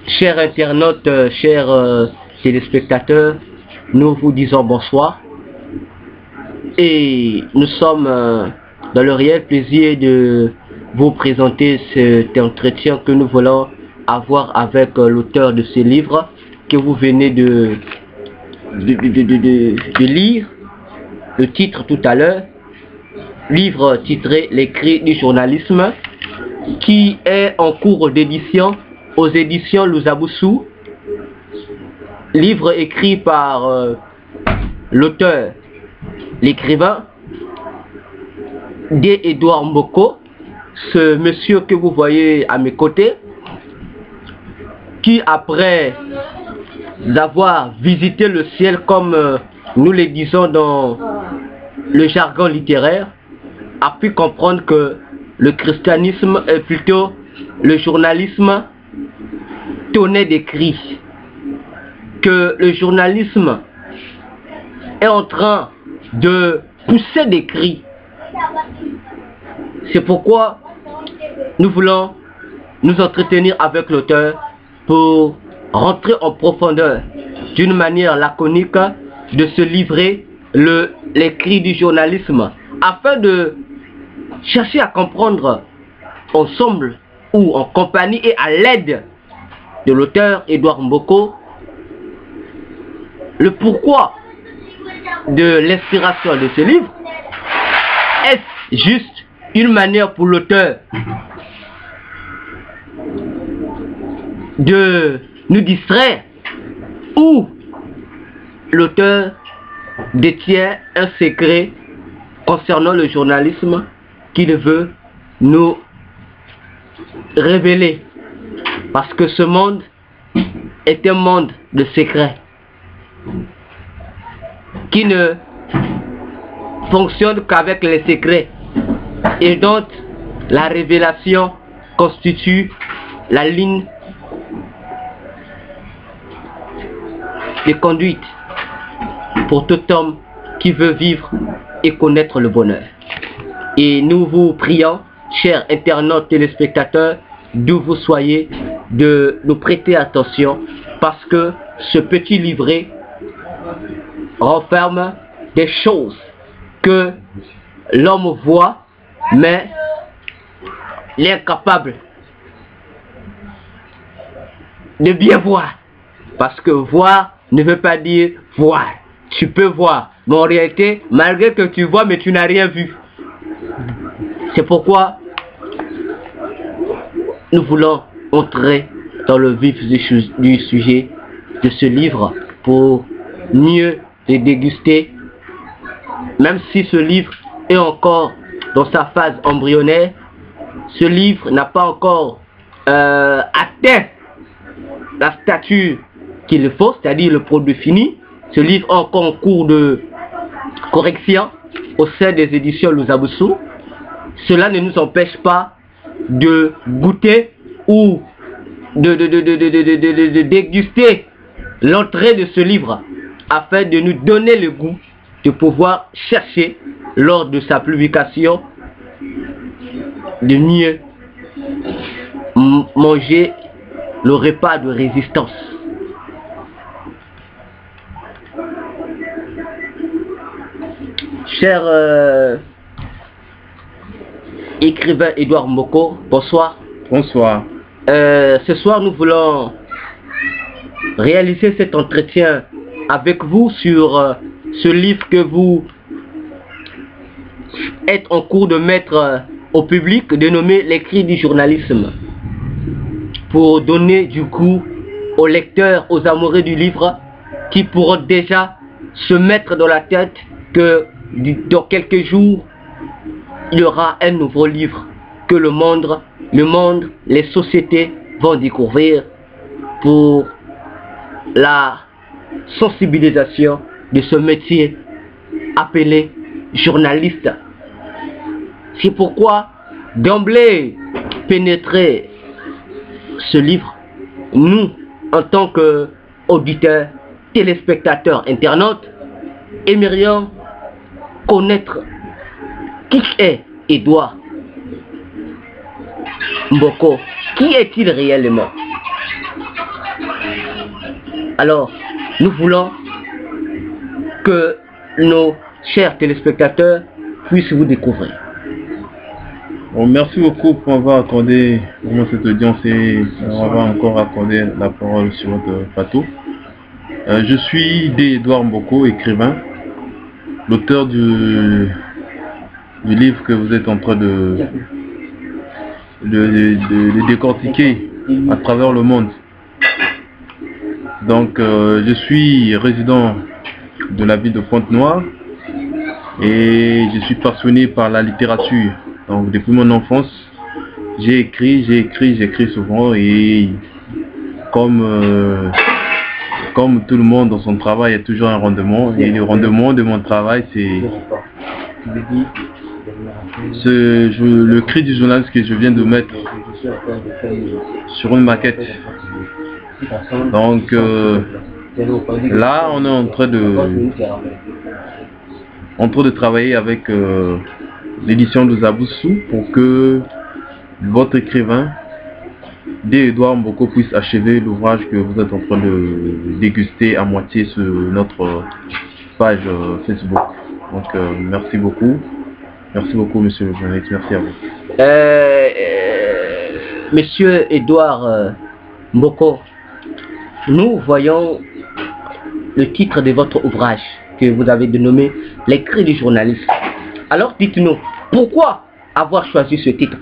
Chers internautes, chers téléspectateurs, nous vous disons bonsoir et nous sommes dans le réel plaisir de vous présenter cet entretien que nous voulons avoir avec l'auteur de ce livre que vous venez de lire, le titre tout à l'heure, livre titré L'écrit du journalisme, qui est en cours d'édition aux éditions Louzaboussou, livre écrit par l'auteur, l'écrivain D. Edouard Mboko, ce monsieur que vous voyez à mes côtés, qui après avoir visité le ciel comme nous le disons dans le jargon littéraire, a pu comprendre que le christianisme est plutôt le journalisme tonné des cris, que le journalisme est en train de pousser des cris. C'est pourquoi nous voulons nous entretenir avec l'auteur pour rentrer en profondeur d'une manière laconique de se livrer les cris du journalisme, afin de chercher à comprendre ensemble ou en compagnie et à l'aide de l'auteur Edouard Mboko le pourquoi de l'inspiration de ce livre. Est-ce juste une manière pour l'auteur de nous distraire, ou l'auteur détient un secret concernant le journalisme qu'il veut nous révéler, parce que ce monde est un monde de secrets qui ne fonctionne qu'avec les secrets, et donc la révélation constitue la ligne de conduite pour tout homme qui veut vivre et connaître le bonheur. Et nous vous prions, chers internautes téléspectateurs, d'où vous soyez, de nous prêter attention, parce que ce petit livret renferme des choses que l'homme voit, mais il est incapable de bien voir, parce que voir ne veut pas dire voir. Tu peux voir, mais en réalité, malgré que tu vois, mais tu n'as rien vu. C'est pourquoi nous voulons entrer dans le vif du sujet de ce livre pour mieux le déguster, même si ce livre est encore dans sa phase embryonnaire. Ce livre n'a pas encore atteint la stature qu'il faut, c'est-à-dire le produit fini. Ce livre est encore en cours de correction au sein des éditions Louzaboussou. Cela ne nous empêche pas de goûter ou de déguster l'entrée de ce livre, afin de nous donner le goût de pouvoir chercher lors de sa publication de mieux manger le repas de résistance. Cher écrivain Edouard Mboko, bonsoir. Bonsoir. Ce soir, nous voulons réaliser cet entretien avec vous sur ce livre que vous êtes en cours de mettre au public, dénommé L'écrit du journalisme, pour donner du coup aux lecteurs, aux amoureux du livre, qui pourront déjà se mettre dans la tête que dans quelques jours, il y aura un nouveau livre que le monde, les sociétés vont découvrir pour la sensibilisation de ce métier appelé journaliste. C'est pourquoi d'emblée pénétrer ce livre, nous, en tant qu'auditeurs, téléspectateurs, internautes, aimerions connaître qui est Edouard Mboko, qui est-il réellement? Alors, nous voulons que nos chers téléspectateurs puissent vous découvrir. Bon, merci beaucoup pour avoir accordé vraiment cette audience et on va encore accorder la parole sur votre plateau. Je suis D. Edouard Mboko, écrivain, l'auteur du livre que vous êtes en train de décortiquer à travers le monde. Donc je suis résident de la ville de Pointe-Noire et je suis passionné par la littérature. Donc depuis mon enfance, j'écris souvent et comme tout le monde dans son travail, il y a toujours un rendement. Et le rendement de mon travail, c'est le cri du journaliste que je viens de mettre sur une maquette. Donc là, on est en train de travailler avec l'édition de Zaboussou pour que votre écrivain D. Edouard Mboko puisse achever l'ouvrage que vous êtes en train de déguster à moitié sur notre page Facebook. Donc merci beaucoup monsieur le journaliste, merci à vous. Monsieur Edouard Mboko, nous voyons le titre de votre ouvrage que vous avez dénommé Les cris du journaliste. Alors dites-nous, pourquoi avoir choisi ce titre?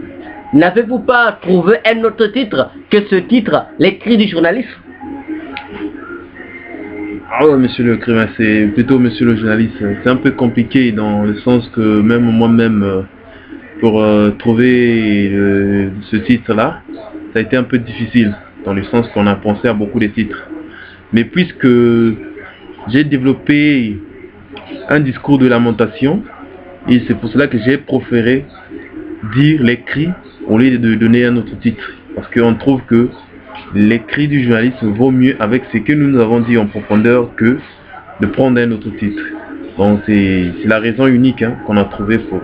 N'avez-vous pas trouvé un autre titre que ce titre, Les cris du journaliste? Ah ouais, monsieur le écrivain, c'est plutôt monsieur le journaliste. C'est un peu compliqué dans le sens que même moi-même, pour trouver ce titre-là, ça a été un peu difficile, dans le sens qu'on a pensé à beaucoup de titres. Mais puisque j'ai développé un discours de lamentation, et c'est pour cela que j'ai préféré dire les cris au lieu de donner un autre titre. Parce qu'on trouve que les cris du journaliste vaut mieux avec ce que nous avons dit en profondeur que de prendre un autre titre. Donc c'est la raison unique qu'on a trouvé pour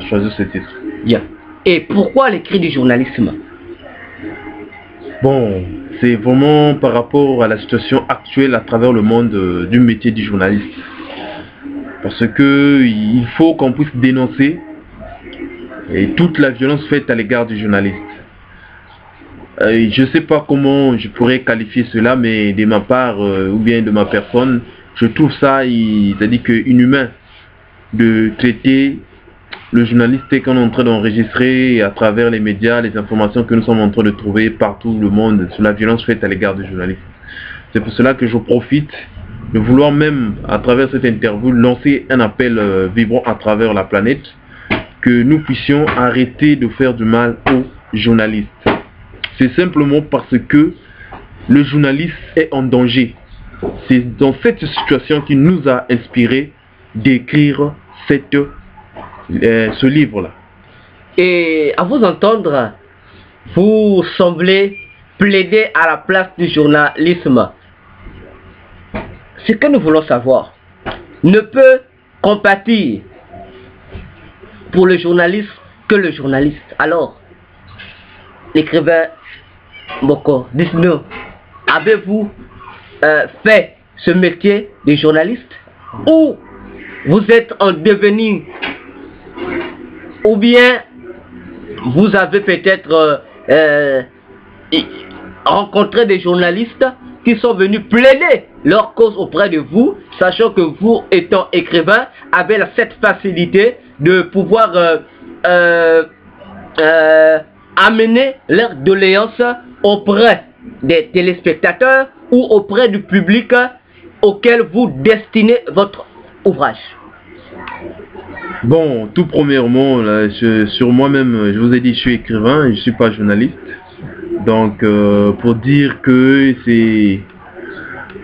choisir ce titre. Bien. Et pourquoi les cris du journalisme? Bon, c'est vraiment par rapport à la situation actuelle à travers le monde du métier du journaliste. Parce que il faut qu'on puisse dénoncer toute la violence faite à l'égard du journaliste. Je ne sais pas comment je pourrais qualifier cela, mais de ma part ou bien de ma personne, je trouve ça, c'est-à-dire que inhumain de traiter le journaliste qu'on est en train d'enregistrer à travers les médias, les informations que nous sommes en train de trouver partout dans le monde sur la violence faite à l'égard du journaliste. C'est pour cela que je profite de vouloir même, à travers cette interview, lancer un appel vibrant à travers la planète, que nous puissions arrêter de faire du mal aux journalistes. C'est simplement parce que le journaliste est en danger. C'est dans cette situation qui nous a inspiré d'écrire ce livre-là. Et à vous entendre, vous semblez plaider à la place du journalisme. Ce que nous voulons savoir ne peut compatir pour le journaliste que le journaliste. Alors, l'écrivain Mboko, dites-nous, avez-vous fait ce métier de journaliste ou vous êtes en devenir, ou bien vous avez peut-être rencontré des journalistes qui sont venus plaider leur cause auprès de vous, sachant que vous, étant écrivain, avez cette facilité de pouvoir amener leur doléance auprès des téléspectateurs ou auprès du public auquel vous destinez votre ouvrage. Bon, tout premièrement, là, sur moi-même, je vous ai dit, je suis écrivain, je ne suis pas journaliste. Donc, pour dire que c'est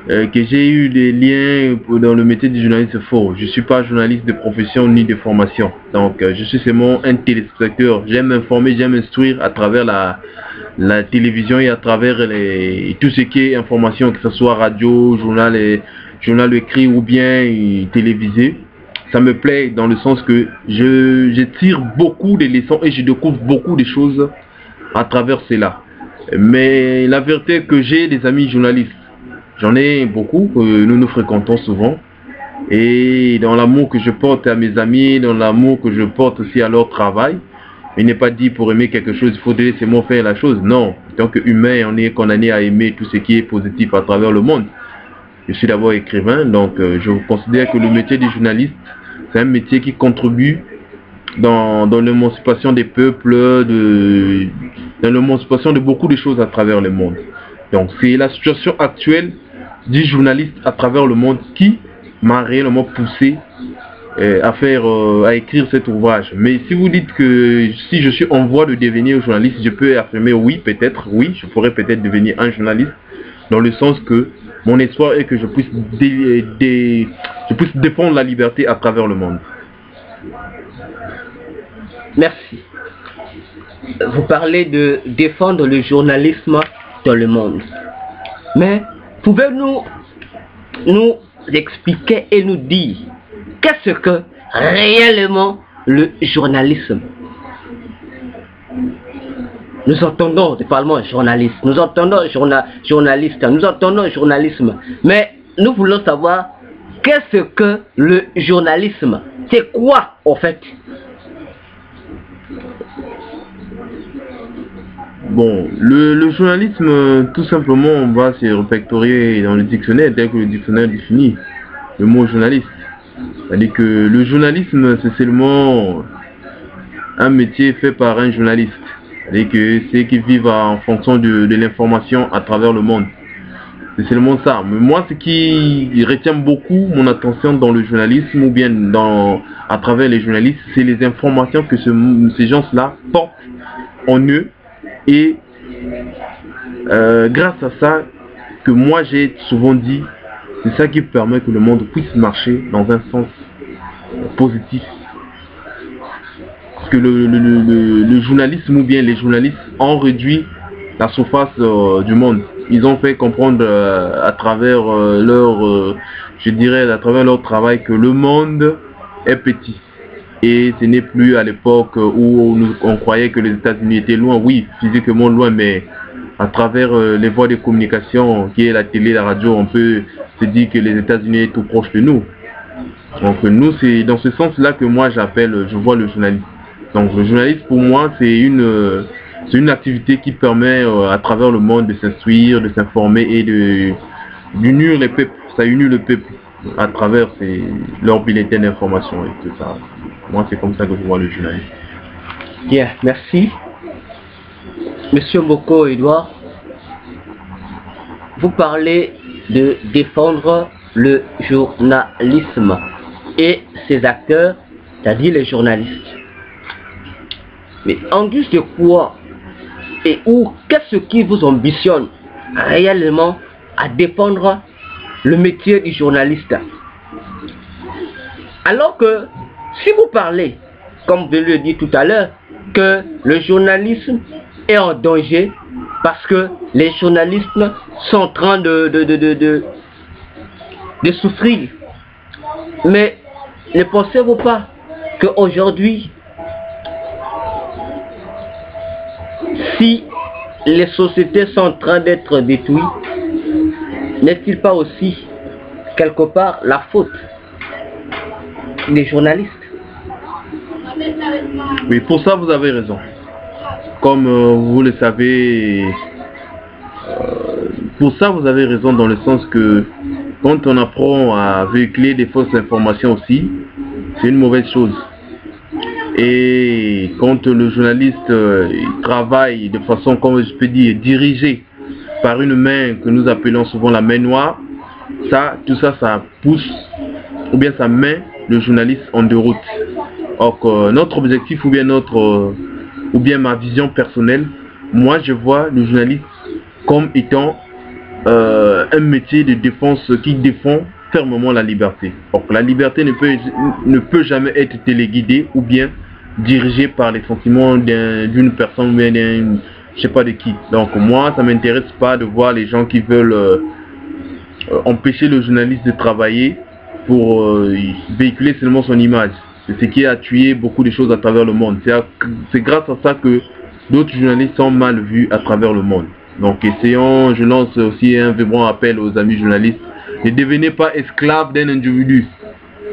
que j'ai eu des liens dans le métier du journaliste, c'est faux. Je ne suis pas journaliste de profession ni de formation. Donc, je suis seulement un téléspectateur. J'aime informer, j'aime instruire à travers la télévision et à travers tout ce qui est information, que ce soit radio, journal écrit ou bien télévisé. Ça me plaît dans le sens que je tire beaucoup de leçons et je découvre beaucoup de choses à travers cela. Mais la vérité est que j'ai des amis journalistes. J'en ai beaucoup, nous nous fréquentons souvent. Et dans l'amour que je porte à mes amis, dans l'amour que je porte aussi à leur travail, il n'est pas dit pour aimer quelque chose, il faut laisser moi faire la chose. Non, en tant qu'humain, on est condamné à aimer tout ce qui est positif à travers le monde. Je suis d'abord écrivain, donc je considère que le métier du journaliste, c'est un métier qui contribue dans l'émancipation des peuples, dans l'émancipation de beaucoup de choses à travers le monde. Donc c'est la situation actuelle du journaliste à travers le monde qui m'a réellement poussé à écrire cet ouvrage. Mais si vous dites que si je suis en voie de devenir journaliste, je peux affirmer oui, peut-être, oui, je pourrais peut-être devenir un journaliste, dans le sens que mon espoir est que je puisse défendre la liberté à travers le monde. Merci. Vous parlez de défendre le journalisme dans le monde. Mais pouvez-vous nous expliquer et nous dire qu'est-ce que réellement le journalisme? Nous entendons parlement journaliste, nous entendons journaliste, nous entendons journalisme, mais nous voulons savoir qu'est-ce que le journalisme? C'est quoi en fait? Bon, le journalisme, tout simplement, on va se répertorier dans le dictionnaire, dès que le dictionnaire définit le mot journaliste. C'est-à-dire que le journalisme, c'est seulement un métier fait par un journaliste. C'est-à-dire que c'est qui vivent en fonction de l'information à travers le monde. C'est seulement ça. Mais moi, ce qui retient beaucoup mon attention dans le journalisme ou bien à travers les journalistes, c'est les informations que ces gens-là portent en eux. Et grâce à ça, que moi j'ai souvent dit, c'est ça qui permet que le monde puisse marcher dans un sens positif. Parce que le journalisme ou bien les journalistes ont réduit la surface du monde. Ils ont fait comprendre à travers je dirais à travers leur travail que le monde est petit. Et ce n'est plus à l'époque où on croyait que les États-Unis étaient loin, oui, physiquement loin, mais à travers les voies de communication, qui est la télé, la radio, on peut se dire que les États-Unis sont tout proches de nous. Donc nous, c'est dans ce sens-là que moi je vois le journalisme. Donc le journalisme, pour moi, c'est une activité qui permet à travers le monde de s'instruire, de s'informer et d'unir les peuples. Ça unit le peuple à travers leur bulletin d'information et tout ça. Moi, c'est comme ça que je vois le journalisme. Bien, merci. Monsieur Mboko Edouard, vous parlez de défendre le journalisme et ses acteurs, c'est-à-dire les journalistes. Mais en guise de quoi et où, qu'est-ce qui vous ambitionne réellement à défendre le métier du journaliste? Alors que si vous parlez, comme je le dis tout à l'heure, que le journalisme est en danger parce que les journalistes sont en train de souffrir. Mais ne pensez-vous pas qu'aujourd'hui, si les sociétés sont en train d'être détruites, n'est-il pas aussi quelque part la faute des journalistes? Oui, pour ça vous avez raison. Comme vous le savez, pour ça vous avez raison dans le sens que quand on apprend à véhiculer des fausses informations aussi, c'est une mauvaise chose. Et quand le journaliste il travaille de façon, comme je peux dire, dirigée par une main que nous appelons souvent la main noire, tout ça, ça pousse ou bien ça met le journaliste en déroute. Donc notre objectif ou bien ma vision personnelle, moi je vois le journaliste comme étant un métier de défense qui défend fermement la liberté. Donc la liberté ne peut jamais être téléguidée ou bien dirigée par les sentiments d'une personne ou bien je sais pas de qui. Donc moi ça m'intéresse pas de voir les gens qui veulent empêcher le journaliste de travailler pour véhiculer seulement son image. C'est ce qui a tué beaucoup de choses à travers le monde. C'est grâce à ça que d'autres journalistes sont mal vus à travers le monde. Donc essayons, je lance aussi un vibrant appel aux amis journalistes, ne devenez pas esclaves d'un individu.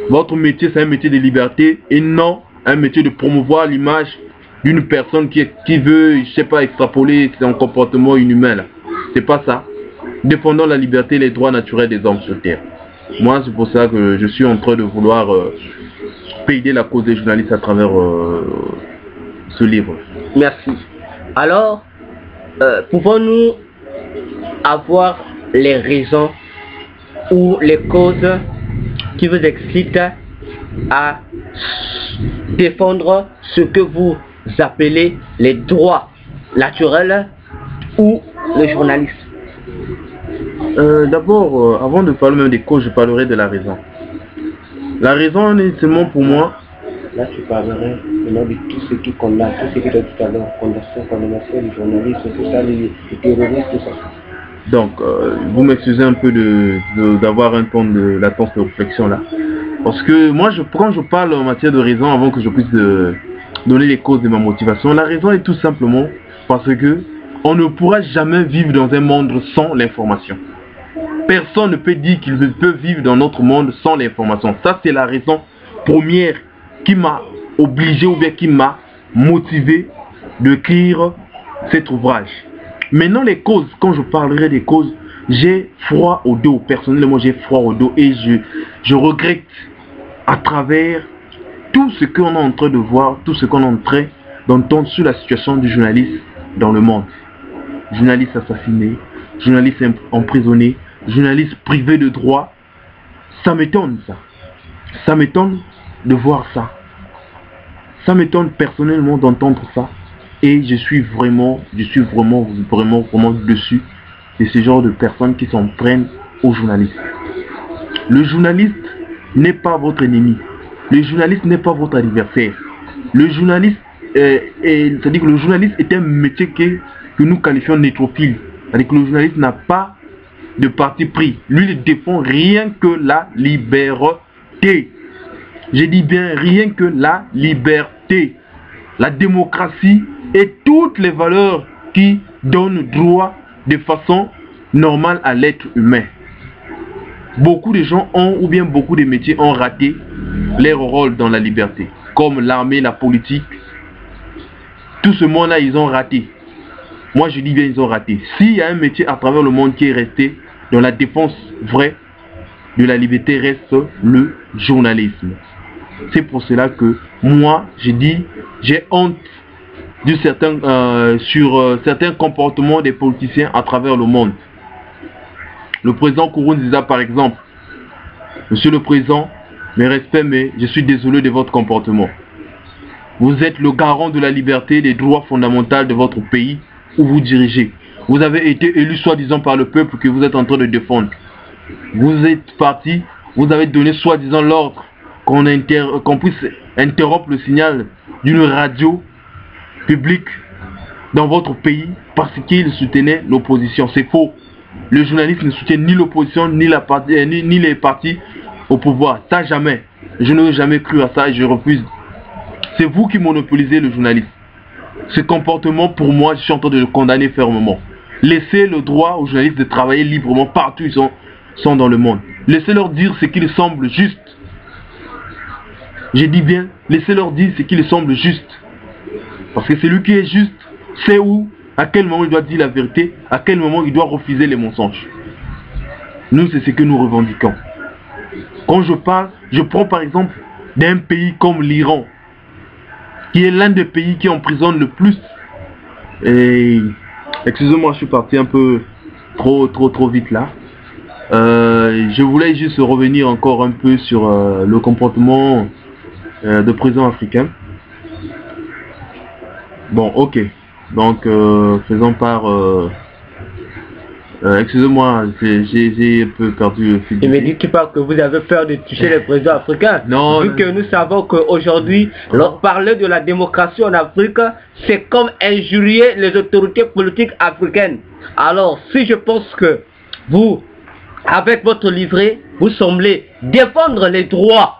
Votre métier c'est un métier de liberté et non un métier de promouvoir l'image d'une personne qui veut, je sais pas, extrapoler son comportement inhumain là. C'est pas ça. Défendons la liberté et les droits naturels des hommes sur terre. Moi c'est pour ça que je suis en train de vouloir plaider la cause des journalistes à travers ce livre. Merci. Alors, pouvons-nous avoir les raisons ou les causes qui vous excitent à défendre ce que vous appelez les droits naturels ou le journalisme? D'abord, avant de parler même des causes, je parlerai de la raison. La raison est seulement pour moi. Là, tu parlerais maintenant de tout ce qui condamne, tout ce qui est tout à l'heure, condamnation du journalisme, tout ça, les terroristes, tout ça. Donc, vous m'excusez un peu d'avoir un temps de latence de réflexion là. Parce que moi, quand je parle en matière de raison, avant que je puisse donner les causes de ma motivation, la raison est tout simplement parce que on ne pourra jamais vivre dans un monde sans l'information. Personne ne peut dire qu'il peut vivre dans notre monde sans l'information. Ça, c'est la raison première qui m'a obligé ou bien qui m'a motivé d'écrire cet ouvrage. Maintenant, les causes, quand je parlerai des causes, j'ai froid au dos. Personnellement, j'ai froid au dos et je regrette à travers tout ce qu'on est en train de voir, tout ce qu'on est en train d'entendre sur la situation du journaliste dans le monde. Journalistes assassinés, journalistes emprisonnés, journalistes privés de droits. Ça m'étonne ça. Ça m'étonne de voir ça. Ça m'étonne personnellement d'entendre ça. Et je suis vraiment dessus de ce genre de personnes qui s'en prennent aux journalistes. Le journaliste n'est pas votre ennemi. Le journaliste n'est pas votre adversaire. Le journaliste, c'est-à-dire que le journaliste est un métier que nous qualifions nétrophile. C'est-à-dire que le journaliste n'a pas de parti pris. Lui, il défend rien que la liberté. Je dis bien rien que la liberté. La démocratie et toutes les valeurs qui donnent droit de façon normale à l'être humain. Beaucoup de gens ont, ou bien beaucoup de métiers ont raté leur rôle dans la liberté. Comme l'armée, la politique. Tout ce monde-là, ils ont raté. Moi, je dis bien, ils ont raté. S'il y a un métier à travers le monde qui est resté dans la défense vraie de la liberté, reste le journalisme. C'est pour cela que moi, je dis, j'ai honte sur certains comportements des politiciens à travers le monde. Le président Nkurunziza, par exemple. Monsieur le président, mes respects, mais je suis désolé de votre comportement. Vous êtes le garant de la liberté et des droits fondamentaux de votre pays où vous dirigez. Vous avez été élu soi-disant par le peuple que vous êtes en train de défendre. Vous êtes parti, vous avez donné soi-disant l'ordre qu'on puisse interrompre le signal d'une radio publique dans votre pays parce qu'il soutenait l'opposition. C'est faux. Le journaliste ne soutient ni l'opposition ni les partis au pouvoir. Ça jamais. Je n'ai jamais cru à ça et je refuse. C'est vous qui monopolisez le journaliste. Ce comportement, pour moi, je suis en train de le condamner fermement. Laissez le droit aux journalistes de travailler librement partout où ils sont dans le monde. Laissez-leur dire ce qui leur semble juste. J'ai dit bien, laissez-leur dire ce qui leur semble juste. Parce que celui qui est juste, sait où, à quel moment il doit dire la vérité, à quel moment il doit refuser les mensonges. Nous, c'est ce que nous revendiquons. Quand je parle, je prends par exemple d'un pays comme l'Iran, qui est l'un des pays qui emprisonne le plus. Et excusez-moi, je suis parti un peu trop vite là. Je voulais juste revenir encore un peu sur le comportement de présidents africains. Bon, ok. Donc, faisons part... excusez-moi, j'ai un peu perdu le fil. Il me dit que vous avez peur de toucher les présidents africains. Non. Vu que nous savons qu'aujourd'hui, parler de la démocratie en Afrique, c'est comme injurier les autorités politiques africaines. Alors, si je pense que vous, avec votre livret, vous semblez défendre les droits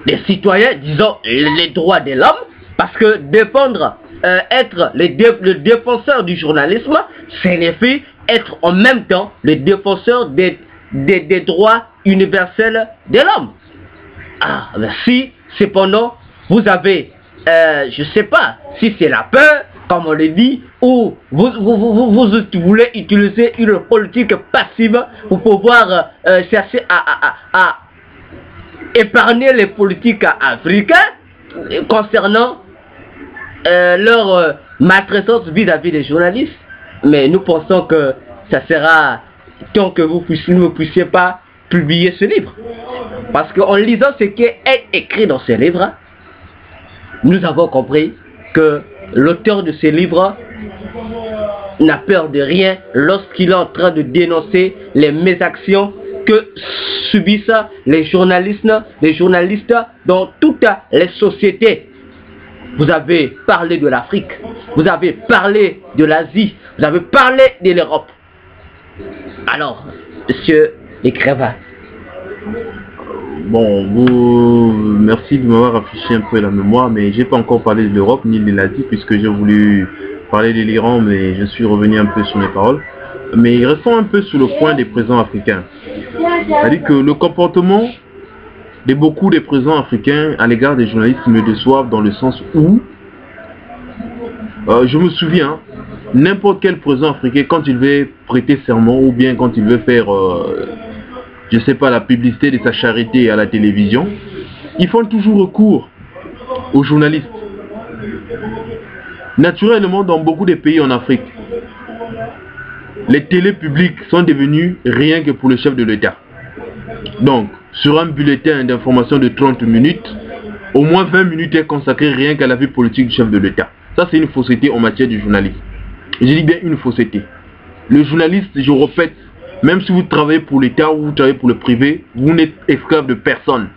des citoyens, disons les droits de l'homme, parce que défendre être le défenseur du journalisme, signifie être en même temps le défenseur des droits universels de l'homme. Ah, ben si, cependant, vous avez, je ne sais pas, si c'est la peur, comme on le dit, ou vous voulez utiliser une politique passive pour pouvoir chercher à épargner les politiques africains concernant leur maltraitance vis-à-vis des journalistes. Mais nous pensons que ça sera tant que vous ne puissiez pas publier ce livre. Parce qu'en lisant ce qui est écrit dans ce livre, nous avons compris que l'auteur de ce livre n'a peur de rien lorsqu'il est en train de dénoncer les mésactions que subissent les journalistes dans toutes les sociétés. Vous avez parlé de l'Afrique, vous avez parlé de l'Asie, vous avez parlé de l'Europe. Alors, monsieur l'écrivain. Bon, merci de m'avoir affiché un peu la mémoire, mais j'ai pas encore parlé de l'Europe ni de l'Asie puisque j'ai voulu parler de l'Iran, mais je suis revenu un peu sur mes paroles. Mais restons un peu sur le point des présidents africains. C'est-à-dire que le comportement de beaucoup des présidents africains à l'égard des journalistes me déçoivent dans le sens où, je me souviens, n'importe quel président africain, quand il veut prêter serment ou bien quand il veut faire, je sais pas, la publicité de sa charité à la télévision, ils font toujours recours aux journalistes. Naturellement, dans beaucoup de pays en Afrique, les télés publiques sont devenues rien que pour le chef de l'État. Donc, sur un bulletin d'information de 30 minutes, au moins 20 minutes est consacré rien qu'à la vie politique du chef de l'État. Ça, c'est une fausseté en matière du journalisme. Je dis bien une fausseté. Le journaliste, je répète, même si vous travaillez pour l'État ou vous travaillez pour le privé, vous n'êtes esclave de personne.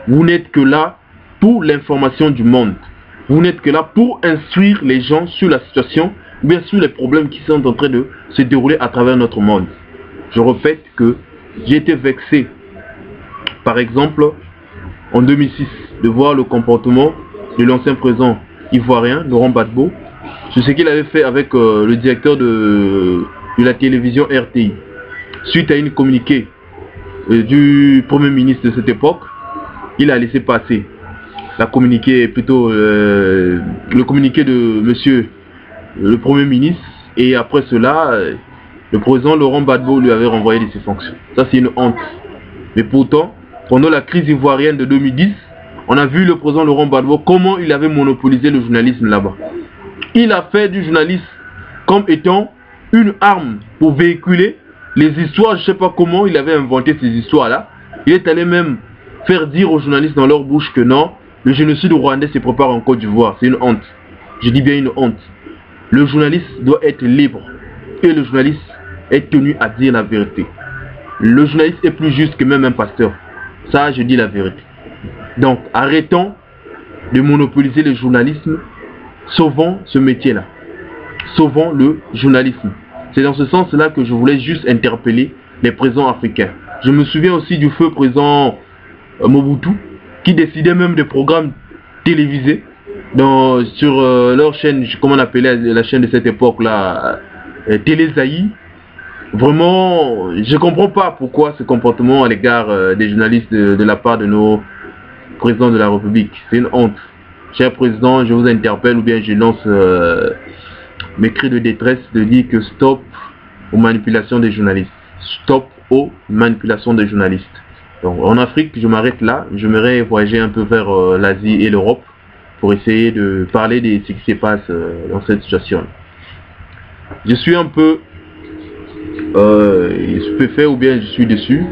Vous n'êtes que là pour l'information du monde. Vous n'êtes que là pour instruire les gens sur la situation, ou bien sur les problèmes qui sont en train de se dérouler à travers notre monde. Je répète que j'ai été vexé, par exemple, en 2006, de voir le comportement de l'ancien président ivoirien, Laurent Gbagbo, sur ce qu'il avait fait avec le directeur de la télévision RTI. Suite à une communiqué du premier ministre de cette époque, il a laissé passer la communiqué, plutôt le communiqué de monsieur le premier ministre, et après cela, le président Laurent Gbagbo lui avait renvoyé de ses fonctions. Ça, c'est une honte. Mais pourtant, pendant la crise ivoirienne de 2010, on a vu le président Laurent Gbagbo comment il avait monopolisé le journalisme là-bas. Il a fait du journalisme comme étant une arme pour véhiculer les histoires. Je ne sais pas comment il avait inventé ces histoires-là. Il est allé même faire dire aux journalistes dans leur bouche que non, le génocide rwandais se prépare en Côte d'Ivoire. C'est une honte. Je dis bien une honte. Le journaliste doit être libre. Et le journaliste est tenu à dire la vérité. Le journaliste est plus juste que même un pasteur. Ça, je dis la vérité. Donc, arrêtons de monopoliser le journalisme. Sauvons ce métier-là. Sauvons le journalisme. C'est dans ce sens-là que je voulais juste interpeller les présidents africains. Je me souviens aussi du feu président Mobutu, qui décidait même des programmes télévisés sur leur chaîne, comment on appelait la chaîne de cette époque-là, Télé Zaï. Vraiment, je ne comprends pas pourquoi ce comportement à l'égard des journalistes de la part de nos présidents de la République. C'est une honte. Cher président, je vous interpelle ou bien je lance mes cris de détresse de dire que stop aux manipulations des journalistes. Stop aux manipulations des journalistes. Donc en Afrique, je m'arrête là. J'aimerais voyager un peu vers l'Asie et l'Europe pour essayer de parler de ce qui se passe dans cette situation. Je suis un peu stupéfait ou bien je suis déçu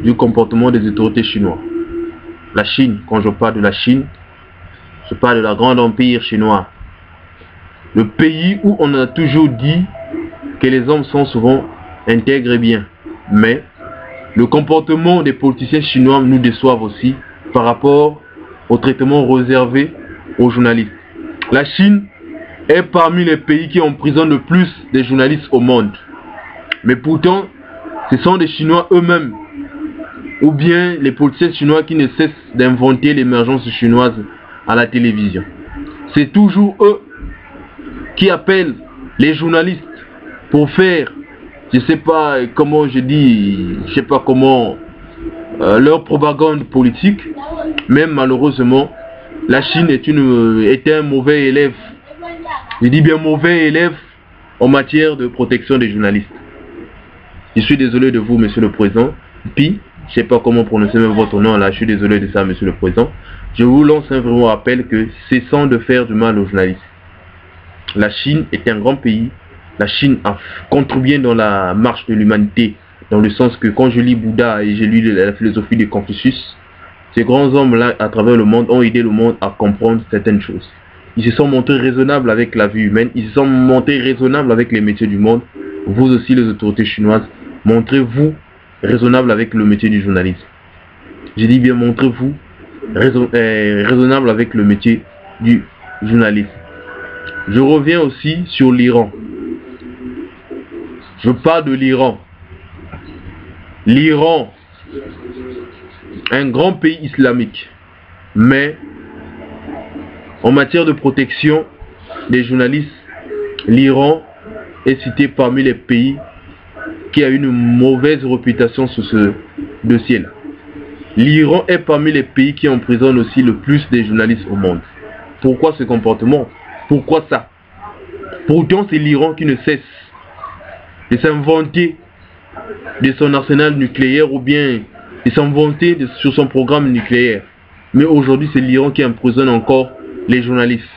du comportement des autorités chinoises. La Chine, quand je parle de la Chine, je parle de la grande empire chinois. Le pays où on a toujours dit que les hommes sont souvent intègres et bien. Mais le comportement des politiciens chinois nous déçoivent aussi par rapport au traitement réservé aux journalistes. La Chine est parmi les pays qui emprisonnent le plus de journalistes au monde. Mais pourtant, ce sont des Chinois eux-mêmes, ou bien les politiciens chinois qui ne cessent d'inventer l'émergence chinoise à la télévision. C'est toujours eux qui appellent les journalistes pour faire, je sais pas comment je dis, je sais pas comment, leur propagande politique. Même malheureusement, la Chine est un mauvais élève. Je dis bien mauvais élève en matière de protection des journalistes. Je suis désolé de vous, Monsieur le Président. Puis, je sais pas comment prononcer même votre nom là, je suis désolé de ça, Monsieur le Président. Je vous lance un vraiment appel que cessons de faire du mal aux journalistes. La Chine est un grand pays. La Chine a contribué dans la marche de l'humanité, dans le sens que quand je lis Bouddha et j'ai lu la philosophie de Confucius, ces grands hommes-là à travers le monde ont aidé le monde à comprendre certaines choses. Ils se sont montrés raisonnables avec la vie humaine, ils se sont montrés raisonnables avec les métiers du monde. Vous aussi, les autorités chinoises, montrez-vous raisonnable avec le métier du journalisme. J'ai dit bien, montrez-vous raisonnable avec le métier du journalisme. Je reviens aussi sur l'Iran. Je parle de l'Iran. L'Iran, un grand pays islamique, mais en matière de protection des journalistes, l'Iran est cité parmi les pays qui a une mauvaise réputation sur ce dossier-là. L'Iran est parmi les pays qui emprisonnent aussi le plus des journalistes au monde. Pourquoi ce comportement? Pourquoi ça? Pourtant, c'est l'Iran qui ne cesse de s'inventer de son arsenal nucléaire ou bien de s'inventer sur son programme nucléaire. Mais aujourd'hui, c'est l'Iran qui emprisonne encore les journalistes.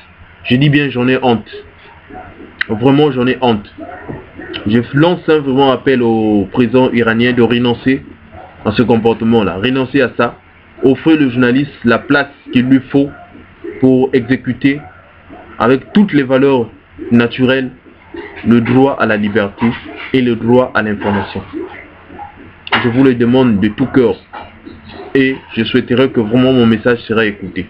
Je dis bien, j'en ai honte. Vraiment, j'en ai honte. Je lance un vraiment appel au président iranien de renoncer à ce comportement-là. Renoncer à ça. Offrir le journaliste la place qu'il lui faut pour exécuter avec toutes les valeurs naturelles le droit à la liberté et le droit à l'information. Je vous le demande de tout cœur et je souhaiterais que vraiment mon message sera écouté.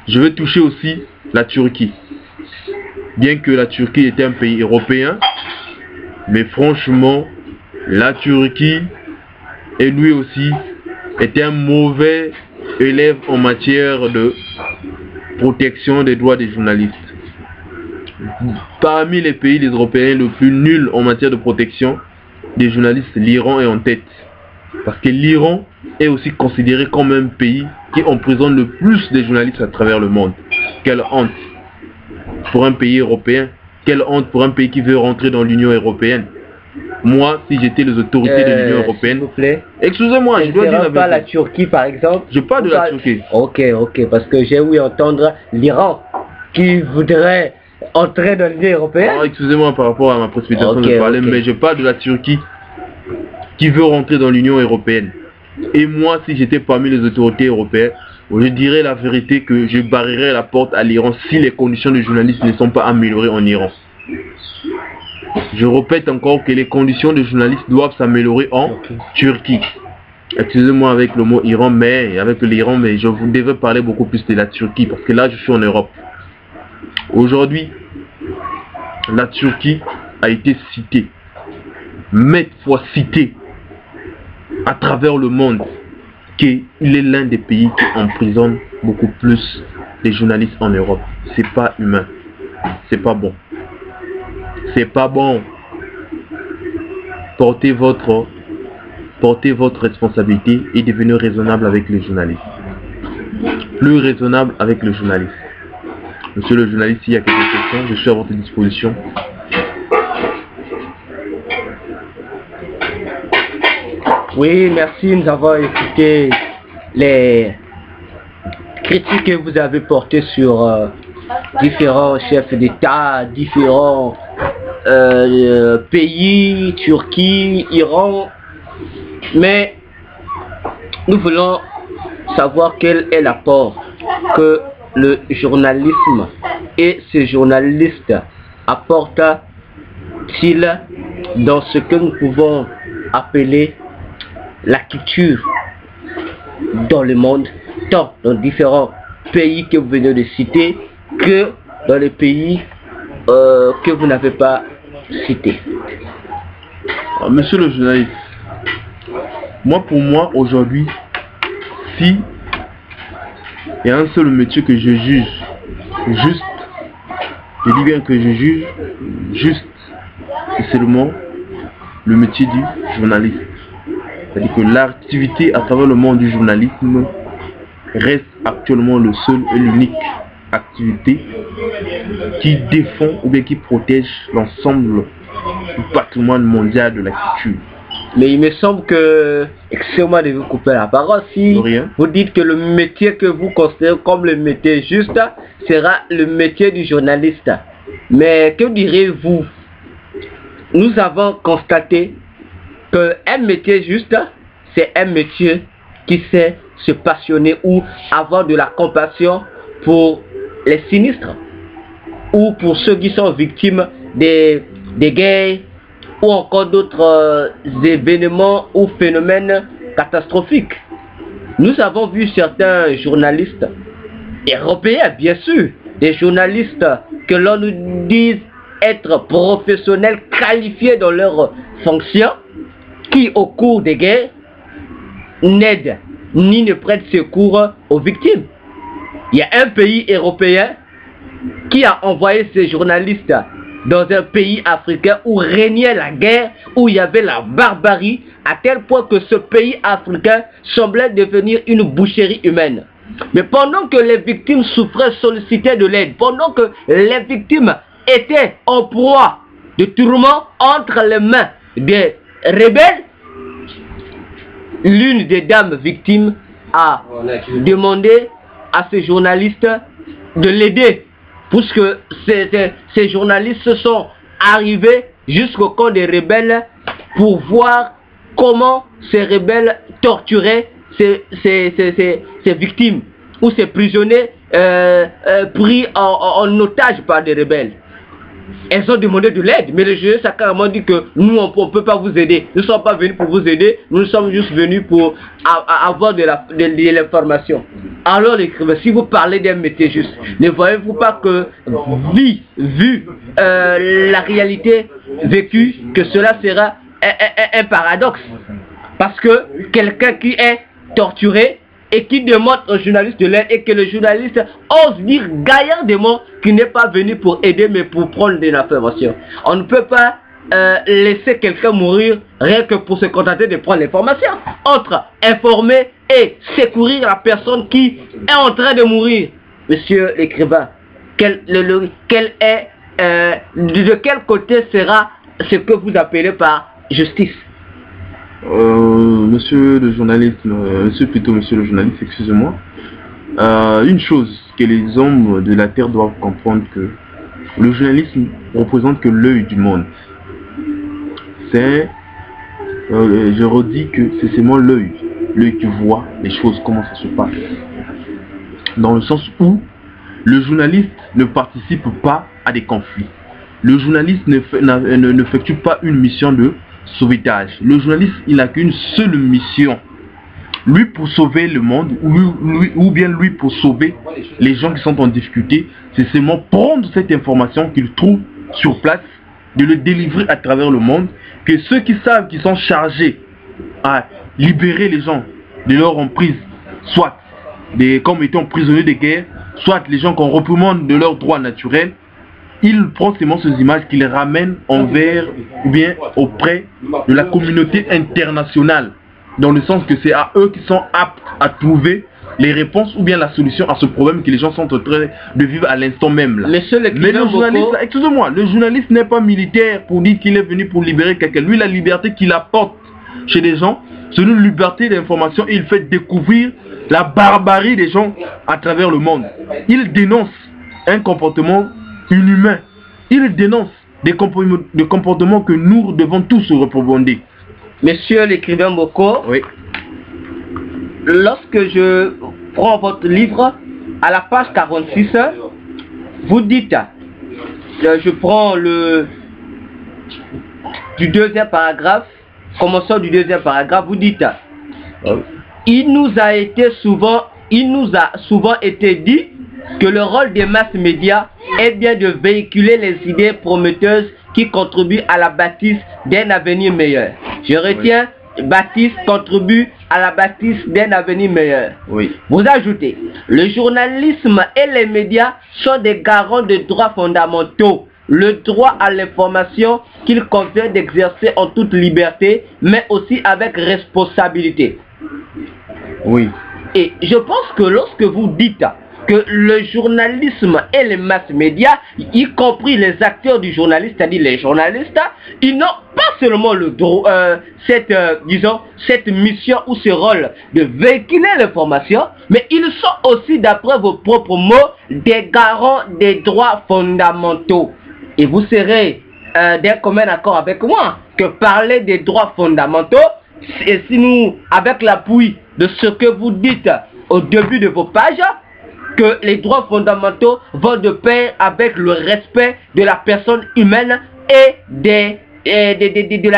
Je veux toucher aussi la Turquie. Bien que la Turquie est un pays européen, mais franchement, la Turquie et lui aussi est un mauvais élève en matière de protection des droits des journalistes. Parmi les pays européens le plus nul en matière de protection des journalistes, l'Iran est en tête. Parce que l'Iran est aussi considéré comme un pays qui emprisonne le plus de journalistes à travers le monde. Quelle honte pour un pays européen. Quelle honte pour un pays qui veut rentrer dans l'Union européenne. Moi, si j'étais les autorités de l'Union européenne... S'il vous plaît. Excusez-moi, je dois dire pas la Turquie par exemple. Je parle de la Turquie. Ok, parce que j'ai ouï entendre l'Iran qui voudrait entrer dans l'Union européenne. Oh, excusez-moi par rapport à ma précipitation de parler, mais je parle de la Turquie qui veut rentrer dans l'Union européenne. Et moi, si j'étais parmi les autorités européennes, je dirais la vérité que je barrerais la porte à l'Iran si les conditions de journalistes ne sont pas améliorées en Iran. Je répète encore que les conditions de journalistes doivent s'améliorer en Turquie. Excusez-moi avec le mot Iran, mais avec l'Iran, mais je vous devais parler beaucoup plus de la Turquie parce que là je suis en Europe. Aujourd'hui, la Turquie a été citée, maintes fois citée à travers le monde, qu'il est l'un des pays qui emprisonne beaucoup plus les journalistes en Europe. C'est pas humain, c'est pas bon. C'est pas bon. Portez votre responsabilité et devenez raisonnable avec les journalistes. Plus raisonnable avec les journalistes. Monsieur le journaliste, s'il y a quelques questions, je suis à votre disposition. Oui, merci. Nous avons écouté les critiques que vous avez portées sur différents chefs d'État, différents pays, Turquie, Iran. Mais nous voulons savoir quel est l'apport que le journalisme et ces journalistes apportent-ils dans ce que nous pouvons appeler la culture dans le monde, tant dans différents pays que vous venez de citer que dans les pays que vous n'avez pas cités. Monsieur le journaliste, pour moi aujourd'hui, si il y a un seul métier que je juge juste, Je dis bien que je juge juste et seulement le métier du journaliste. C'est-à-dire que l'activité à travers le monde du journalisme reste actuellement le seul et l'unique activité qui défend ou bien qui protège l'ensemble du patrimoine mondial de la culture. Mais il me semble que, excusez-moi de vous couper la parole, si vous dites que le métier que vous considérez comme le métier juste sera le métier du journaliste. Mais que direz-vous? Nous avons constaté qu'un métier juste, c'est un métier qui sait se passionner ou avoir de la compassion pour les sinistres ou pour ceux qui sont victimes des guerres ou encore d'autres événements ou phénomènes catastrophiques. Nous avons vu certains journalistes européens, bien sûr, des journalistes que l'on nous dise être professionnels, qualifiés dans leur fonction, qui au cours des guerres n'aident ni ne prêtent secours aux victimes. Il y a un pays européen qui a envoyé ses journalistes dans un pays africain où régnait la guerre, où il y avait la barbarie, à tel point que ce pays africain semblait devenir une boucherie humaine. Mais pendant que les victimes souffraient, sollicitaient de l'aide, pendant que les victimes étaient en proie de tourments entre les mains des rebelles, l'une des dames victimes a demandé à ces journalistes de l'aider, puisque ces journalistes sont arrivés jusqu'au camp des rebelles pour voir comment ces rebelles torturaient ces victimes ou ces prisonniers pris en otage par des rebelles. Elles ont demandé de l'aide, mais le juge a carrément dit que nous, on ne peut pas vous aider. Nous ne sommes pas venus pour vous aider, nous sommes juste venus pour avoir de l'information. Alors l'écrivain, si vous parlez d'un métier juste, ne voyez-vous pas que, vu la réalité vécue, que cela sera un paradoxe? Parce que quelqu'un qui est torturé et qui demande au journaliste de l'aide et que le journaliste ose dire gaillardement qu'il n'est pas venu pour aider mais pour prendre des informations. On ne peut pas laisser quelqu'un mourir rien que pour se contenter de prendre l'information. Entre informer et secourir la personne qui est en train de mourir. Monsieur l'écrivain, de quel côté sera ce que vous appelez par justice? Monsieur le journaliste, excusez-moi. Une chose que les hommes de la terre doivent comprendre, que le journalisme représente que l'œil du monde. C'est, je redis que c'est seulement l'œil qui voit les choses, comment ça se passe. Dans le sens où le journaliste ne participe pas à des conflits. Le journaliste n'effectue pas une mission de sauvetage. Le journaliste, il n'a qu'une seule mission. Lui pour sauver le monde, ou bien lui pour sauver les gens qui sont en difficulté, c'est seulement prendre cette information qu'il trouve sur place, de le délivrer à travers le monde, que ceux qui savent qu'ils sont chargés à libérer les gens de leur emprise, soit comme étant prisonniers de guerre, soit les gens qu'on reprimande de leurs droits naturels, il prend seulement ces images qu'il ramène envers ou bien auprès de la communauté internationale, dans le sens que c'est à eux qui sont aptes à trouver les réponses ou bien la solution à ce problème que les gens sont en train de vivre à l'instant même là. Mais le journaliste, excusez-moi, le journaliste n'est pas militaire pour dire qu'il est venu pour libérer quelqu'un. Lui, la liberté qu'il apporte chez les gens, c'est une liberté d'information et il fait découvrir la barbarie des gens à travers le monde. Il dénonce un comportement inhumain. Il dénonce des comportements que nous devons tous reprobander. Monsieur l'écrivain Moko, oui. Lorsque je prends votre livre, à la page 46, vous dites, je prends du deuxième paragraphe, commençons du deuxième paragraphe, vous dites, il nous a souvent été dit que le rôle des masses médias est bien de véhiculer les idées prometteuses qui contribuent à la bâtisse d'un avenir meilleur. Je retiens, bâtisse contribue à la bâtisse d'un avenir meilleur. Oui. Vous ajoutez, le journalisme et les médias sont des garants de droits fondamentaux. Le droit à l'information qu'il convient d'exercer en toute liberté, mais aussi avec responsabilité. Oui. Et je pense que lorsque vous dites que le journalisme et les mass médias, y compris les acteurs du journalisme, c'est-à-dire les journalistes, ils n'ont pas seulement le droit, cette mission ou ce rôle de véhiculer l'information, mais ils sont aussi, d'après vos propres mots, des garants des droits fondamentaux. Et vous serez d'un commun accord avec moi que parler des droits fondamentaux, et si nous, avec l'appui de ce que vous dites au début de vos pages, que les droits fondamentaux vont de pair avec le respect de la personne humaine et de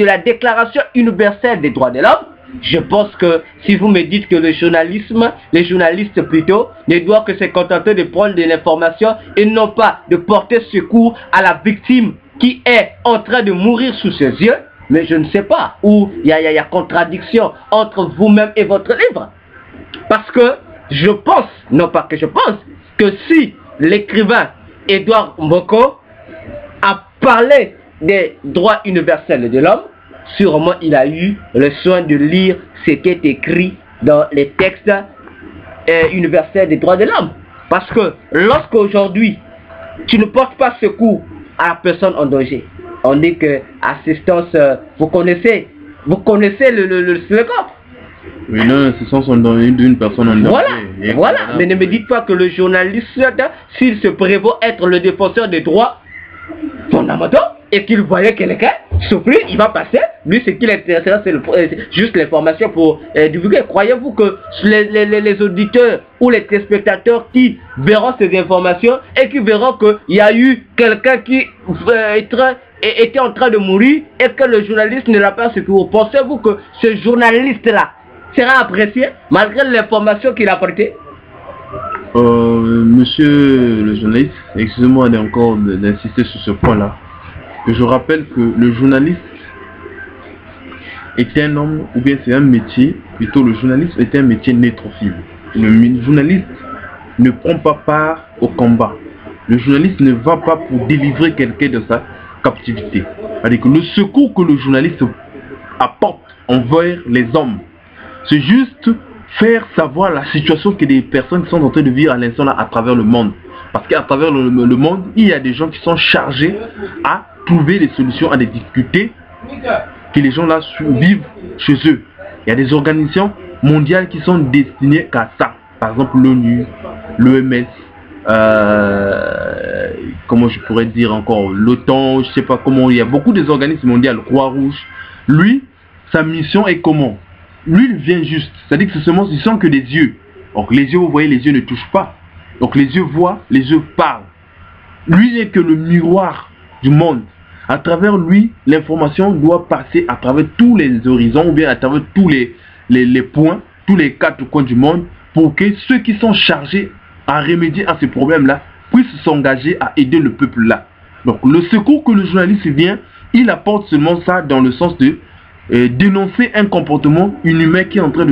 la Déclaration universelle des droits de l'homme. Je pense que si vous me dites que les journalistes plutôt, ne doivent que se contenter de prendre de l'information et non pas de porter secours à la victime qui est en train de mourir sous ses yeux, mais je ne sais pas où il y a contradiction entre vous-même et votre livre. Parce que je pense, non pas que je pense, que si l'écrivain Edouard Mboko a parlé des droits universels de l'homme, sûrement il a eu le soin de lire ce qui est écrit dans les textes universels des droits de l'homme. Parce que lorsqu'aujourd'hui, tu ne portes pas secours à la personne en danger, on dit que assistance, vous connaissez le slogan. Oui, non, ce sont d'une personne en danger. Voilà. Mais ne me dites pas que le journaliste, s'il se prévaut être le défenseur des droits fondamentaux et qu'il voyait quelqu'un souffrir, il va passer. Lui, ce qui l'intéresse, c'est juste l'information pour divulguer. Croyez-vous que les auditeurs ou les téléspectateurs qui verront ces informations et qui verront qu'il y a eu quelqu'un qui était en train de mourir et que le journaliste ne l'a pas secouru, pensez-vous que ce journaliste-là sera apprécié malgré l'information qu'il a apportée? Monsieur le journaliste, excusez-moi encore d'insister sur ce point-là. Je rappelle que le journaliste est un homme, ou bien c'est un métier, plutôt le journaliste est un métier nétrophile. Le journaliste ne prend pas part au combat. Le journaliste ne va pas pour délivrer quelqu'un de sa captivité. C'est-à-dire que le secours que le journaliste apporte envers les hommes, c'est juste faire savoir la situation que des personnes sont en train de vivre à l'instant là à travers le monde. Parce qu'à travers le monde, il y a des gens qui sont chargés à trouver des solutions à des difficultés que les gens là vivent chez eux. Il y a des organisations mondiales qui sont destinées qu'à ça. Par exemple l'ONU, l'OMS, comment je pourrais dire encore, l'OTAN, je sais pas comment, il y a beaucoup des organismes mondiaux, Croix-Rouge. Lui, sa mission est comment? Lui, il vient juste, c'est-à-dire que ce ne sont que des yeux. Donc les yeux, vous voyez, les yeux ne touchent pas. Donc les yeux voient, les yeux parlent. Lui n'est que le miroir du monde. À travers lui, l'information doit passer à travers tous les horizons, ou bien à travers tous les points, tous les quatre coins du monde, pour que ceux qui sont chargés à remédier à ces problèmes-là puissent s'engager à aider le peuple-là. Donc le secours que le journaliste vient, il apporte seulement ça dans le sens de dénoncer un comportement inhumain qui est en train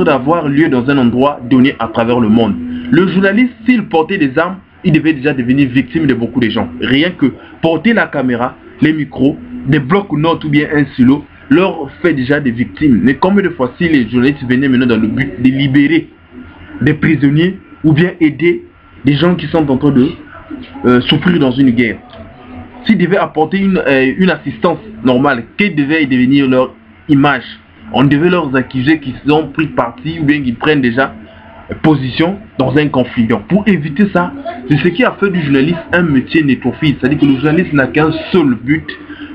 d'avoir lieu dans un endroit donné à travers le monde. Le journaliste, s'il portait des armes, il devait déjà devenir victime de beaucoup de gens. Rien que porter la caméra, les micros, des blocs-notes ou bien un stylo, leur fait déjà des victimes. Mais combien de fois si les journalistes venaient maintenant dans le but de libérer des prisonniers ou bien aider des gens qui sont en train de souffrir dans une guerre? S'ils devaient apporter une assistance normale, quelle devait devenir leur image? On devait leur accuser qu'ils ont pris parti ou bien qu'ils prennent déjà position dans un conflit. Donc pour éviter ça, c'est ce qui a fait du journaliste un métier nétrophile. C'est-à-dire que le journaliste n'a qu'un seul but,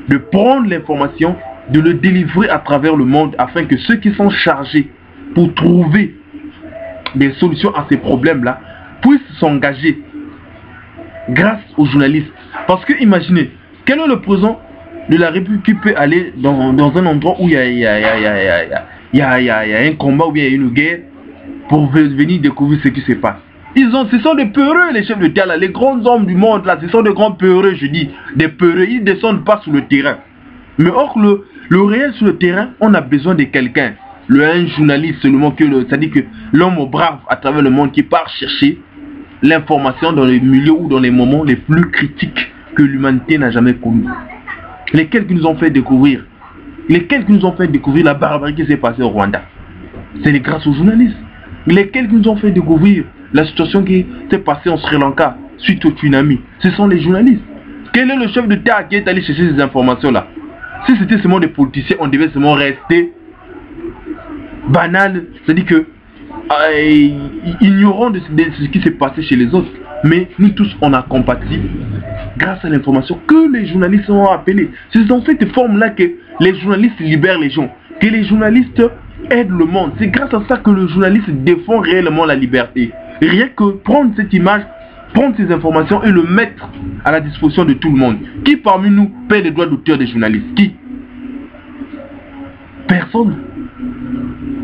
de prendre l'information, de le délivrer à travers le monde afin que ceux qui sont chargés pour trouver des solutions à ces problèmes-là puissent s'engager grâce aux journalistes. Parce que imaginez, quel est le président de la République qui peut aller dans un endroit où il y a un combat ou bien une guerre pour venir découvrir ce qui se passe? Ce sont des peureux, les chefs de terre là, les grands hommes du monde là, ce sont des grands peureux, je dis, des peureux, ils ne descendent pas sur le terrain. Mais or le réel sur le terrain, on a besoin de quelqu'un un journaliste seulement que c'est-à-dire que l'homme brave à travers le monde qui part chercher l'information dans les milieux ou dans les moments les plus critiques que l'humanité n'a jamais connus. Lesquels qui nous ont fait découvrir la barbarie qui s'est passée au Rwanda. C'est grâce aux journalistes. Lesquels qui nous ont fait découvrir la situation qui s'est passée en Sri Lanka suite au tsunami. Ce sont les journalistes. Quel est le chef d'État qui est allé chercher ces informations-là? Si c'était seulement des politiciens, on devait seulement rester banal, c'est-à-dire que ignorant de ce qui s'est passé chez les autres. Mais nous tous, on a compati grâce à l'information que les journalistes ont appelé. C'est dans cette forme-là que les journalistes libèrent les gens, que les journalistes aident le monde. C'est grâce à ça que le journaliste défend réellement la liberté. Rien que prendre cette image, prendre ces informations et le mettre à la disposition de tout le monde. Qui parmi nous paie les droits d'auteur des journalistes? Qui? Personne.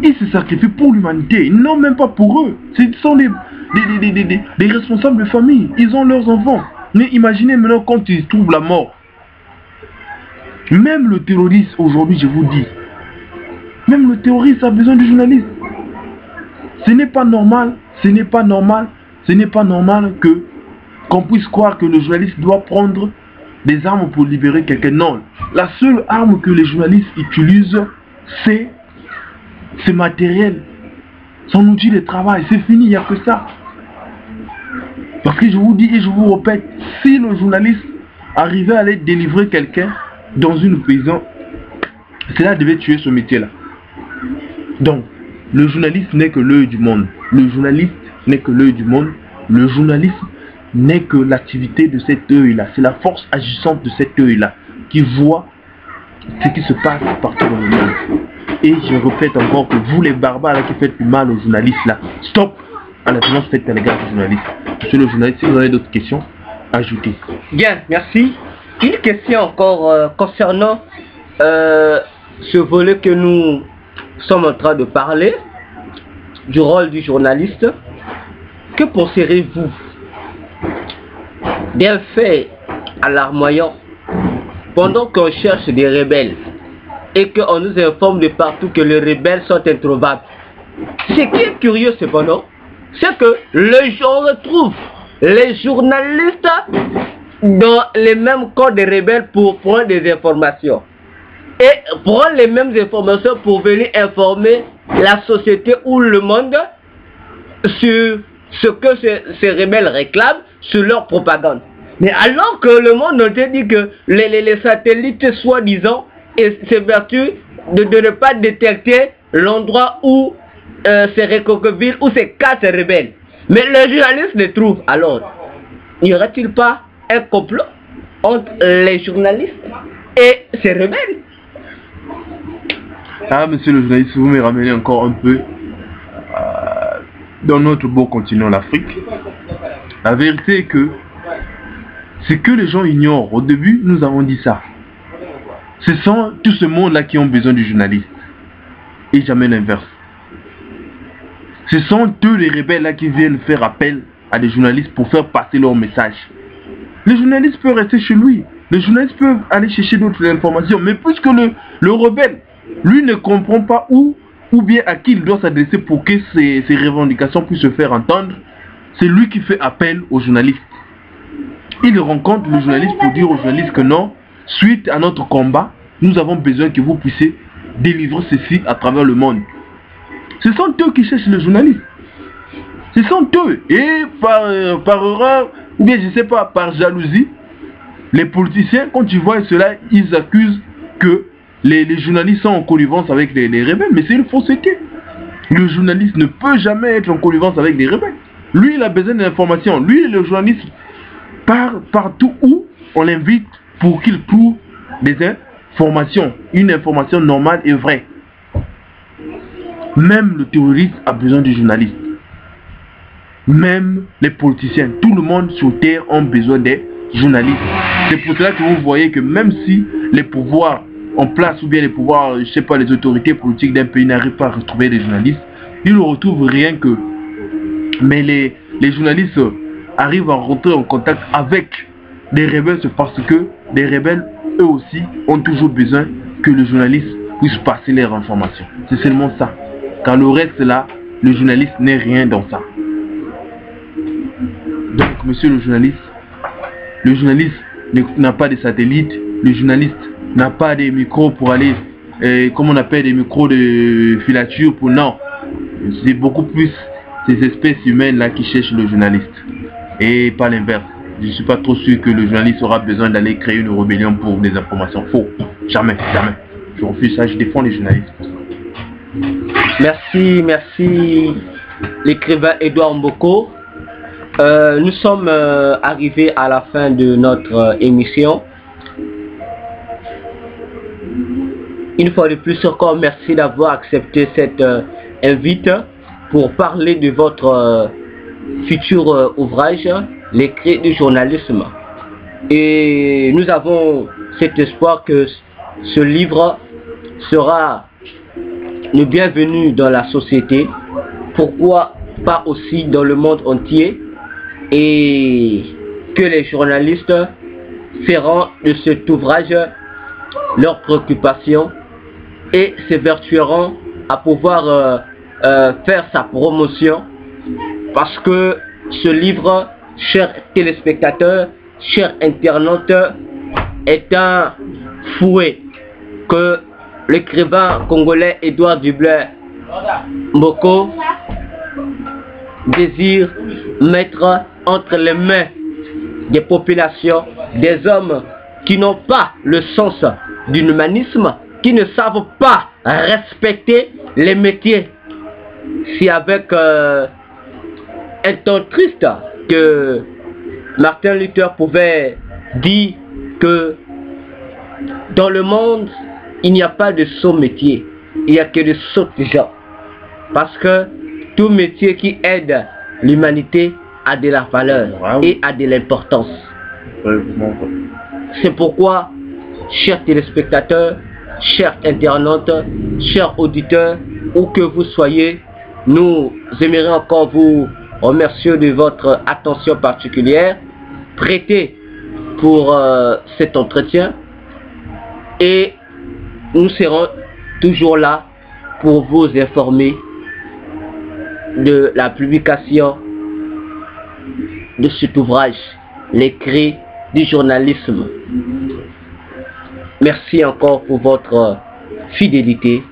Ils se sacrifient pour l'humanité, non même pas pour eux. Ce sont des responsables de famille, ils ont leurs enfants. Mais imaginez maintenant quand ils trouvent la mort. Même le terroriste aujourd'hui, je vous dis, même le terroriste a besoin de journalistes. Ce n'est pas normal, que qu'on puisse croire que le journaliste doit prendre des armes pour libérer quelqu'un. Non, la seule arme que les journalistes utilisent, c'est matériel, son outil de travail. C'est fini, il n'y a que ça. Parce que je vous dis et je vous répète, si le journaliste arrivait à aller délivrer quelqu'un dans une prison, cela devait tuer ce métier-là. Donc, le journaliste n'est que l'œil du monde. Le journaliste n'est que l'œil du monde. Le journaliste n'est que l'activité de cet œil-là. C'est la force agissante de cet œil-là qui voit ce qui se passe partout dans le monde. Et je répète encore que vous les barbares là, qui faites du mal aux journalistes là, stop à la violence faite à l'égard des journalistes. Monsieur le journaliste, si vous avez d'autres questions, ajoutez. Bien, merci. Une question encore concernant ce volet que nous sommes en train de parler, du rôle du journaliste. Que penserez-vous d'un fait alarmoyant pendant qu'on cherche des rebelles et qu'on nous informe de partout que les rebelles sont introuvables? Ce qui est curieux cependant, c'est que on retrouve les journalistes dans les mêmes corps des rebelles pour prendre des informations. Et prendre les mêmes informations pour venir informer la société ou le monde sur ce que ces rebelles réclament, sur leur propagande. Mais alors que le monde nous dit que les satellites soi-disant s'évertuent de ne pas détecter l'endroit où se recroquevillent, où se cachent ces rebelles. Mais les journalistes les trouvent. Alors, n'y aurait-il pas un complot entre les journalistes et ces rebelles? Ah, monsieur le journaliste, vous me ramenez encore un peu dans notre beau continent, l'Afrique. La vérité est que ce que les gens ignorent, au début, nous avons dit ça. Ce sont tout ce monde-là qui ont besoin du journaliste. Et jamais l'inverse. Ce sont eux les rebelles-là qui viennent faire appel à des journalistes pour faire passer leur message. Les journalistes peuvent rester chez lui. Les journalistes peuvent aller chercher d'autres informations. Mais puisque le rebelle, lui ne comprend pas où ou bien à qui il doit s'adresser pour que ses revendications puissent se faire entendre, c'est lui qui fait appel aux journalistes. Il rencontre le journaliste pour dire aux journalistes que non, suite à notre combat, nous avons besoin que vous puissiez délivrer ceci à travers le monde. Ce sont eux qui cherchent le journaliste. Ce sont eux. Et par erreur, ou bien je ne sais pas, par jalousie, les politiciens, quand ils voient cela, ils accusent que les journalistes sont en connivence avec les rebelles. Mais c'est une fausseté. Le journaliste ne peut jamais être en connivence avec les rebelles. Lui, il a besoin d'informations. Lui, le journaliste, partout où on l'invite pour qu'il trouve des informations. Une information normale et vraie. Même le terroriste a besoin du journaliste. Même les politiciens, tout le monde sur terre ont besoin des journalistes. C'est pour cela que vous voyez que même si les pouvoirs en place ou bien les pouvoirs, je sais pas, les autorités politiques d'un pays n'arrivent pas à retrouver des journalistes, ils ne retrouvent rien que. Mais les journalistes arrivent à rentrer en contact avec des rebelles parce que les rebelles, eux aussi, ont toujours besoin que le journaliste puissent passer leurs informations. C'est seulement ça. Quand le reste là, le journaliste n'est rien dans ça. Donc, monsieur le journaliste n'a pas de satellite, le journaliste n'a pas de micros pour aller, comme on appelle des micros de filature pour non. C'est beaucoup plus ces espèces humaines là qui cherchent le journaliste et pas l'inverse. Je ne suis pas trop sûr que le journaliste aura besoin d'aller créer une rébellion pour des informations. Faux. Jamais, jamais. Je refuse ça, je défends les journalistes. Merci l'écrivain Edouard Mboko. Nous sommes arrivés à la fin de notre émission. Une fois de plus encore, merci d'avoir accepté cette invite pour parler de votre futur ouvrage, l'écrit du journalisme. Et nous avons cet espoir que ce livre sera le bienvenu dans la société, pourquoi pas aussi dans le monde entier, et que les journalistes feront de cet ouvrage leurs préoccupations et s'évertueront à pouvoir faire sa promotion, parce que ce livre, chers téléspectateurs, chers internautes, est un fouet que l'écrivain congolais Edouard Mboko désire mettre entre les mains des populations, des hommes qui n'ont pas le sens de l'humanisme, qui ne savent pas respecter les métiers. C'est avec un ton triste que Martin Luther pouvait dire que dans le monde, il n'y a pas de sot métier, il n'y a que de sots gens. Parce que tout métier qui aide l'humanité a de la valeur et a de l'importance. C'est pourquoi, chers téléspectateurs, chers internautes, chers auditeurs, où que vous soyez, nous aimerions encore vous remercier de votre attention particulière prêtée pour cet entretien, et nous serons toujours là pour vous informer de la publication de cet ouvrage, l'écrit du journalisme. Merci encore pour votre fidélité.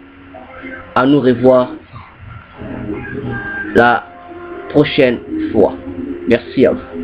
À nous revoir la prochaine fois. Merci à vous.